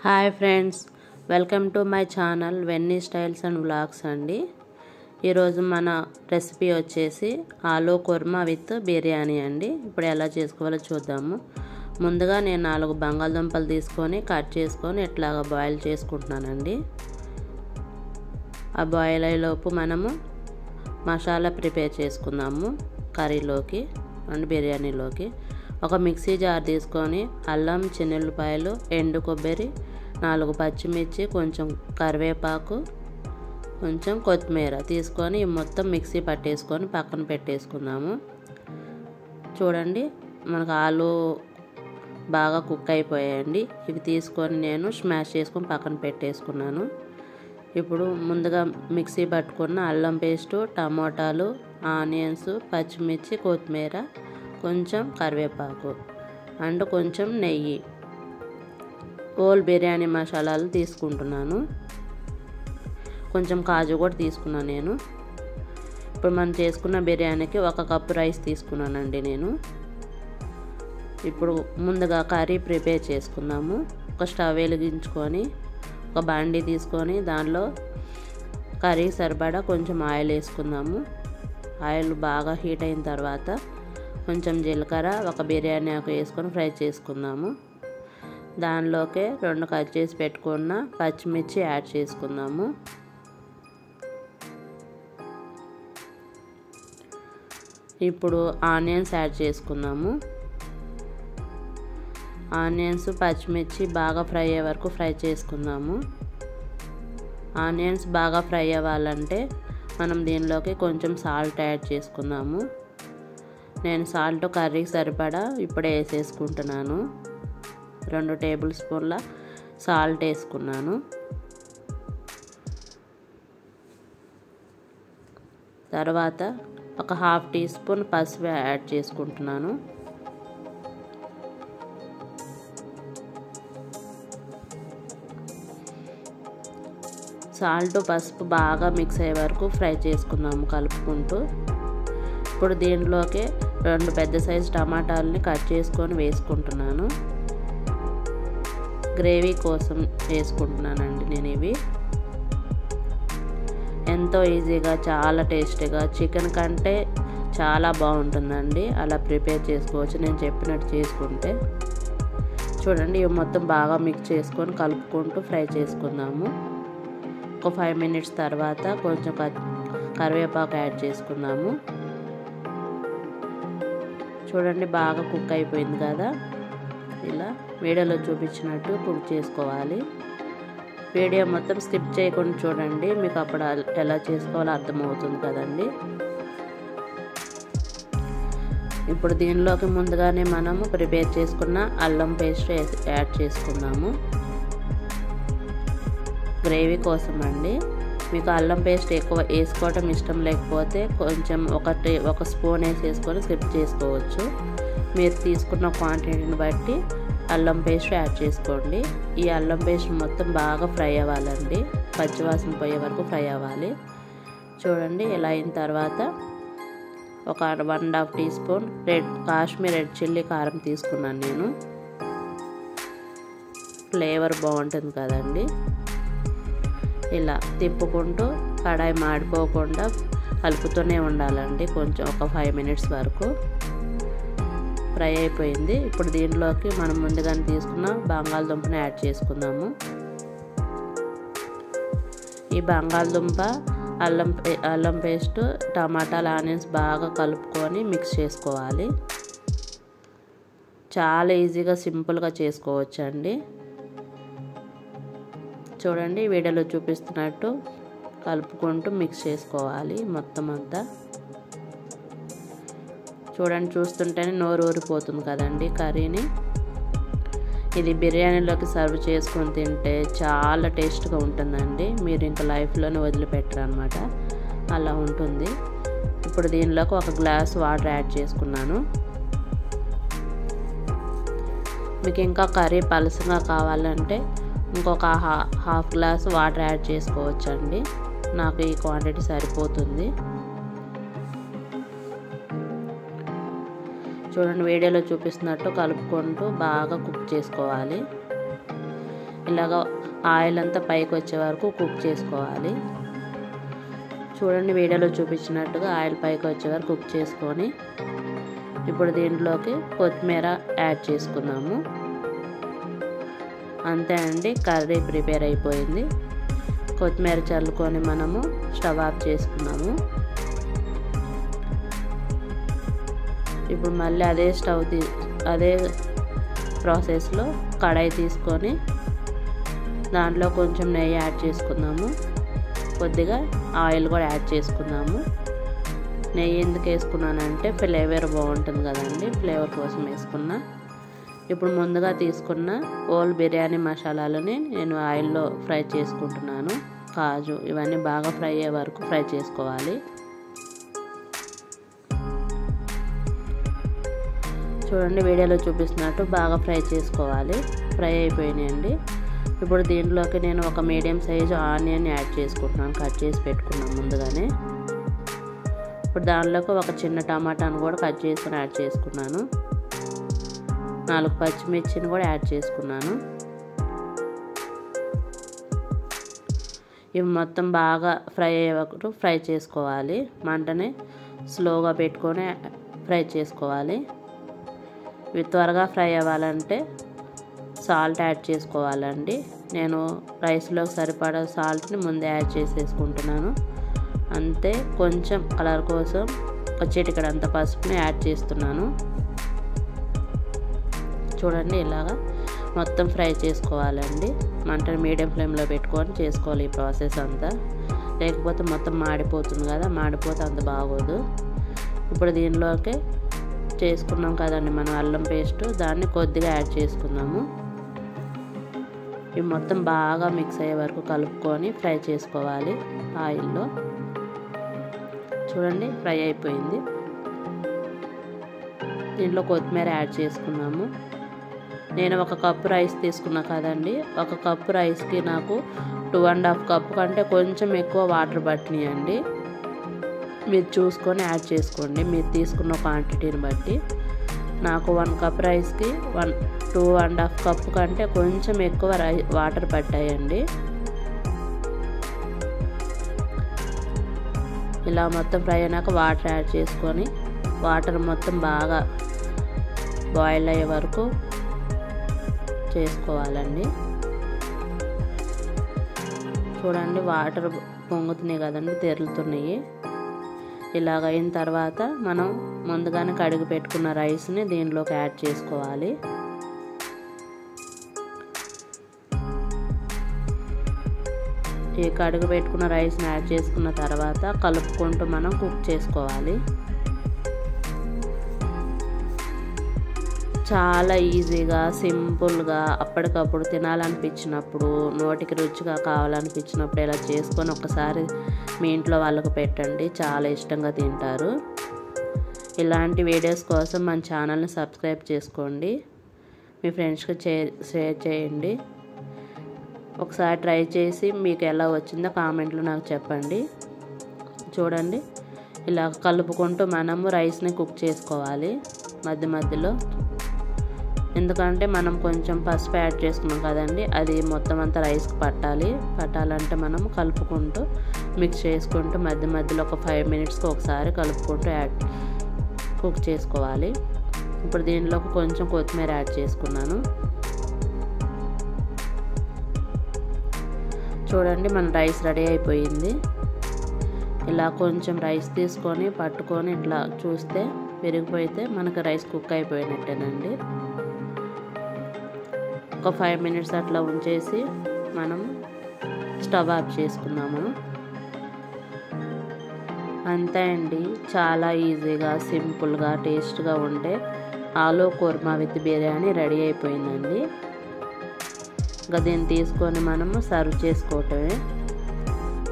Hi friends, welcome to my channel Venni styles and vlogs అండి. ఈరోజు మన రెసిపీ వచ్చేసి ఆలూ కుర్మా విత్ బిర్యానీ అండి. ఇప్పుడు ఎలా చేసుకోవాలో చూద్దాము. ముందుగా నేను 4 బంగాళదుంపలు తీసుకొని కట్ చేసుకొని ఇట్లాగా బాయిల్ చేసుకుంటున్నానండి. ఆ బాయిల్ అయ్యేలోపు మనము మసాలా ప్రిపేర్ చేసుకుందాము కర్రీలోకి అండ్ బిర్యానీలోకి. ఒక మిక్సీ జార్ తీసుకొని అల్లం, చిన్నుల్లిపాయలు, ఎండు కొబ్బరి, 4 పచ్చిమిర్చి, కొంచెం కరివేపాకు, కొంచెం కొత్తిమీర తీసుకొని మొత్తం మిక్సీ పట్టేసుకొని పక్కన పెట్టేసుకుందాము. చూడండి, మనకు ఆలు బాగా కుక్ అయిపోయాయండి. ఇవి తీసుకొని నేను స్మాష్ చేసుకొని పక్కన పెట్టేసుకున్నాను. ఇప్పుడు ముందుగా మిక్సీ పట్టుకున్న అల్లం పేస్టు, టమోటాలు, ఆనియన్స్, పచ్చిమిర్చి, కొత్తిమీర, కొంచెం కరివేపాకు అండ్ కొంచెం నెయ్యి, హోల్ బిర్యానీ మసాలాలు తీసుకుంటున్నాను. కొంచెం కాజు కూడా తీసుకున్నాను నేను. ఇప్పుడు మనం చేసుకున్న బిర్యానీకి 1 కప్పు రైస్ తీసుకున్నానండి నేను. ఇప్పుడు ముందుగా కర్రీ ప్రిపేర్ చేసుకుందాము. ఒక స్టవ్ వెలిగించుకొని ఒక బాండీ తీసుకొని దానిలో కర్రీ సరిపడా కొంచెం ఆయిల్ వేసుకుందాము. ఆయిల్ బాగా హీట్ అయిన తర్వాత కొంచెం జీలకర్ర, 1 బిర్యానీ ఆకు వేసుకొని ఫ్రై చేసుకుందాము. దానిలోకే 2 కట్ చేసి పెట్టుకున్న పచ్చిమిర్చి యాడ్ చేసుకుందాము. ఇప్పుడు ఆనియన్స్ యాడ్ చేసుకుందాము. ఆనియన్స్, పచ్చిమిర్చి బాగా ఫ్రై అయ్యే వరకు ఫ్రై చేసుకుందాము. ఆనియన్స్ బాగా ఫ్రై అవ్వాలంటే మనం దీనిలోకి కొంచెం సాల్ట్ యాడ్ చేసుకుందాము. నేను సాల్ట్ కర్రీకి సరిపడా ఇప్పుడే వేసేసుకుంటున్నాను. 2 టేబుల్ స్పూన్ల సాల్ట్ వేసుకున్నాను. తర్వాత ఒక 1/2 టీ స్పూన్ పసుపు యాడ్ చేసుకుంటున్నాను. సాల్ట్, పసుపు బాగా మిక్స్ అయ్యే వరకు ఫ్రై చేసుకుందాము కలుపుకుంటూ. ఇప్పుడు దీనిలోకి 2 పెద్ద సైజు టమాటాలని కట్ చేసుకొని వేసుకుంటున్నాను. గ్రేవీ కోసం వేసుకుంటున్నానండి నేను. ఇవి ఎంతో ఈజీగా, చాలా టేస్టీగా, చికెన్ కంటే చాలా బాగుంటుందండి. అలా ప్రిపేర్ చేసుకోవచ్చు నేను చెప్పినట్టు చేసుకుంటే. చూడండి, ఇవి మొత్తం బాగా మిక్స్ చేసుకొని కలుపుకుంటూ ఫ్రై చేసుకుందాము. ఒక 5 మినిట్స్ తర్వాత కొంచెం కరివేపాకు యాడ్ చేసుకుందాము. చూడండి, బాగా కుక్ అయిపోయింది కదా. ఇలా వీడియోలో చూపించినట్టు కుక్ చేసుకోవాలి. వీడియో మొత్తం స్కిప్ చేయకుండా చూడండి, మీకు అప్పుడు ఎలా చేసుకోవాలో అర్థమవుతుంది కదండి. ఇప్పుడు దీనిలోకి ముందుగానే మనము ప్రిపేర్ చేసుకున్న అల్లం పేస్ట్ యాడ్ చేసుకుందాము. గ్రేవీ కోసం అండి. మీకు అల్లం పేస్ట్ ఎక్కువ వేసుకోవటం ఇష్టం లేకపోతే కొంచెం 1 స్పూన్ వేసేసుకొని స్కిప్ చేసుకోవచ్చు. మీరు తీసుకున్న క్వాంటిటీని బట్టి అల్లం పేస్ట్ యాడ్ చేసుకోండి. ఈ అల్లం పేస్ట్ మొత్తం బాగా ఫ్రై అవ్వాలండి. పచ్చివాసన పోయే వరకు ఫ్రై అవ్వాలి. చూడండి, ఇలా అయిన తర్వాత ఒక 1.5 teaspoon Kashmir red chilli కారం తీసుకున్నాను నేను. ఫ్లేవర్ బాగుంటుంది కదండి. ఇలా తిప్పుకుంటూ కడాయి మాడిపోకుండా కలుపుతూనే ఉండాలండి. కొంచెం ఒక 5 మినిట్స్ వరకు ఫ్రై అయిపోయింది. ఇప్పుడు దీంట్లోకి మనం ముందుగానే తీసుకున్న బంగాళదుంపని యాడ్ చేసుకుందాము. ఈ బంగాళదుంప, అల్లం పేస్ట్, టమాటాలు, ఆనియన్స్ బాగా కలుపుకొని మిక్స్ చేసుకోవాలి. చాలా ఈజీగా, సింపుల్గా చేసుకోవచ్చండి. చూడండి, వీడియోలో చూపిస్తున్నట్టు కలుపుకుంటూ మిక్స్ చేసుకోవాలి మొత్తం అంతా. చూడండి, చూస్తుంటేనే నోరు ఊరిపోతుంది కదండి కర్రీని. ఇది బిర్యానీలోకి సర్వ్ చేసుకొని తింటే చాలా టేస్ట్గా ఉంటుందండి. మీరు ఇంకా లైఫ్లోనే వదిలిపెట్టరు అనమాట, అలా ఉంటుంది. ఇప్పుడు దీనిలోకి 1 గ్లాస్ వాటర్ యాడ్ చేసుకున్నాను. మీకు ఇంకా కర్రీ పలసగా కావాలంటే ఇంకొక హాఫ్ గ్లాస్ వాటర్ యాడ్ చేసుకోవచ్చండి. నాకు ఈ క్వాంటిటీ సరిపోతుంది. చూడండి, వీడియోలో చూపిస్తున్నట్టు కలుపుకుంటూ బాగా కుక్ చేసుకోవాలి. ఇలాగ ఆయిల్ అంతా పైకి వచ్చే వరకు కుక్ చేసుకోవాలి. చూడండి వీడియోలో చూపించినట్టుగా ఆయిల్ పైకి వచ్చే వరకు కుక్ చేసుకొని ఇప్పుడు దీంట్లోకి కొత్తిమీర యాడ్ చేసుకుందాము. అంతే అండి, కర్రీ ప్రిపేర్ అయిపోయింది. కొత్తిమీర చల్లుకొని మనము స్టవ్ ఆఫ్ చేసుకున్నాము. ఇప్పుడు మళ్ళీ అదే ప్రాసెస్లో కడాయి తీసుకొని దాంట్లో కొంచెం నెయ్యి యాడ్ చేసుకుందాము. కొద్దిగా ఆయిల్ కూడా యాడ్ చేసుకుందాము. నెయ్యి ఎందుకు వేసుకున్నానంటే ఫ్లేవర్ బాగుంటుంది కదండి, ఫ్లేవర్ కోసం వేసుకున్నా. ఇప్పుడు ముందుగా తీసుకున్న హోల్ బిర్యానీ మసాలాలని నేను ఆయిల్లో ఫ్రై చేసుకుంటున్నాను. కాజు ఇవన్నీ బాగా ఫ్రై అయ్యే వరకు ఫ్రై చేసుకోవాలి. చూడండి వీడియోలో చూపిస్తున్నట్టు బాగా ఫ్రై చేసుకోవాలి. ఫ్రై అయిపోయినాయండి. ఇప్పుడు దీంట్లోకి నేను ఒక మీడియం సైజు ఆనియన్ యాడ్ చేసుకుంటున్నాను, కట్ చేసి పెట్టుకున్నాను ముందుగానే. ఇప్పుడు దానిలోకి ఒక చిన్న టమాటాను కూడా కట్ చేసుకుని యాడ్ చేసుకున్నాను. 4 పచ్చిమిర్చిని కూడా యాడ్ చేసుకున్నాను. ఇవి మొత్తం బాగా ఫ్రై అయ్యే వరకు ఫ్రై చేసుకోవాలి. మంటని స్లోగా పెట్టుకొని ఫ్రై చేసుకోవాలి. ఇవి త్వరగా ఫ్రై అవ్వాలంటే సాల్ట్ యాడ్ చేసుకోవాలండి. నేను రైస్లో సరిపడా సాల్ట్ని ముందే యాడ్ చేసేసుకుంటున్నాను. అంతే, కొంచెం కలర్ కోసం ఒక చిటికెడంత పసుపుని యాడ్ చేస్తున్నాను. చూడండి ఇలాగా మొత్తం ఫ్రై చేసుకోవాలండి. మంటను మీడియం ఫ్లేమ్లో పెట్టుకొని చేసుకోవాలి ఈ ప్రాసెస్ అంతా, లేకపోతే మొత్తం మాడిపోతుంది కదా, మాడిపోతే అంత బాగోదు. ఇప్పుడు దీనిలోకి చేసుకున్నాం కదండి మనం అల్లం పేస్ట్, దాన్ని కొద్దిగా యాడ్ చేసుకుందాము. ఇవి మొత్తం బాగా మిక్స్ అయ్యే వరకు కలుపుకొని ఫ్రై చేసుకోవాలి ఆయిల్లో. చూడండి ఫ్రై అయిపోయింది. దీంట్లో కొత్తిమీర యాడ్ చేసుకున్నాము. నేను 1 కప్పు రైస్ తీసుకున్నా కదండి, 1 కప్పు రైస్కి నాకు 2.5 కప్పు కంటే కొంచెం ఎక్కువ వాటర్ పట్టినాయండి. మీరు చూసుకొని యాడ్ చేసుకోండి మీరు తీసుకున్న క్వాంటిటీని బట్టి. నాకు 1 కప్ రైస్కి 2.5 కప్పు కంటే కొంచెం ఎక్కువ వాటర్ పట్టాయండి. ఇలా మొత్తం ఫ్రై అయినాక వాటర్ యాడ్ చేసుకొని వాటర్ మొత్తం బాగా బాయిల్ అయ్యే వరకు చేసుకోవాలండి. చూడండి వాటర్ పొంగుతున్నాయి కదండి, తెరులుతున్నాయి. ఇలాగ అయిన తర్వాత మనం ముందుగానే కడిగి పెట్టుకున్న రైస్ని దీంట్లోకి యాడ్ చేసుకోవాలి. ఈ కడుగు పెట్టుకున్న రైస్ని యాడ్ చేసుకున్న తర్వాత కలుపుకుంటూ మనం కుక్ చేసుకోవాలి. చాలా ఈజీగా సింపుల్గా అప్పటికప్పుడు తినాలనిపించినప్పుడు, నోటికి రుచిగా కావాలనిపించినప్పుడు ఇలా చేసుకొని ఒకసారి మీ ఇంట్లో వాళ్ళకు పెట్టండి, చాలా ఇష్టంగా తింటారు. ఇలాంటి వీడియోస్ కోసం మన ఛానల్ని సబ్స్క్రైబ్ చేసుకోండి, మీ ఫ్రెండ్స్కి షేర్ చేయండి. ఒకసారి ట్రై చేసి మీకు ఎలా వచ్చిందో కామెంట్లో నాకు చెప్పండి. చూడండి ఇలా కలుపుకుంటూ మనము రైస్ని కుక్ చేసుకోవాలి మధ్య మధ్యలో. ఎందుకంటే మనం కొంచెం పసుపు యాడ్ చేసుకున్నాం కదండి, అది మొత్తం అంతా రైస్కి పట్టాలంటే మనం కలుపుకుంటూ మిక్స్ చేసుకుంటూ మధ్య మధ్యలో ఒక 5 మినిట్స్కి ఒకసారి కలుపుకుంటూ కుక్ చేసుకోవాలి. ఇప్పుడు దీనిలోకి కొంచెం కొత్తిమీర యాడ్ చేసుకున్నాను. చూడండి మన రైస్ రెడీ అయిపోయింది. ఇలా కొంచెం రైస్ తీసుకొని పట్టుకొని ఇట్లా చూస్తే విరిగిపోతే మనకు రైస్ కుక్ అయిపోయినట్టేనండి. ఒక 5 మినిట్స్ అట్లా ఉంచేసి మనం స్టవ్ ఆఫ్ చేసుకుందాము. అంతే అండి, చాలా ఈజీగా సింపుల్గా టేస్ట్గా ఉండే ఆలూ కుర్మా విత్ బిర్యానీ రెడీ అయిపోయిందండి. ఇంకా దీన్ని తీసుకొని మనము సర్వ్ చేసుకోవటమే.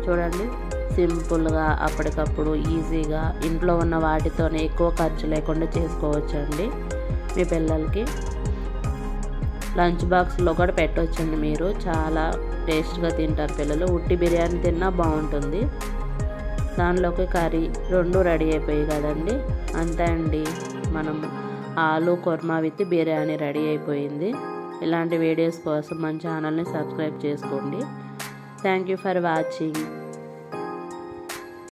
చూడండి సింపుల్గా అప్పటికప్పుడు ఈజీగా ఇంట్లో ఉన్న వాటితోనే ఎక్కువ ఖర్చు లేకుండా చేసుకోవచ్చండి. మీ పిల్లలకి లంచ్ బాక్స్లో కూడా పెట్టవచ్చండి. మీరు చాలా టేస్ట్గా తింటారు పిల్లలు. ఉట్టి బిర్యానీ తిన్నా బాగుంటుంది. దానిలోకి కర్రీ 2 రెడీ అయిపోయాయి కదండి. అంతే అండి, మనం ఆలూ కుర్మా విత్ బిర్యానీ రెడీ అయిపోయింది. ఇలాంటి వీడియోస్ కోసం మన ఛానల్ని సబ్స్క్రైబ్ చేసుకోండి. Thank you for watching.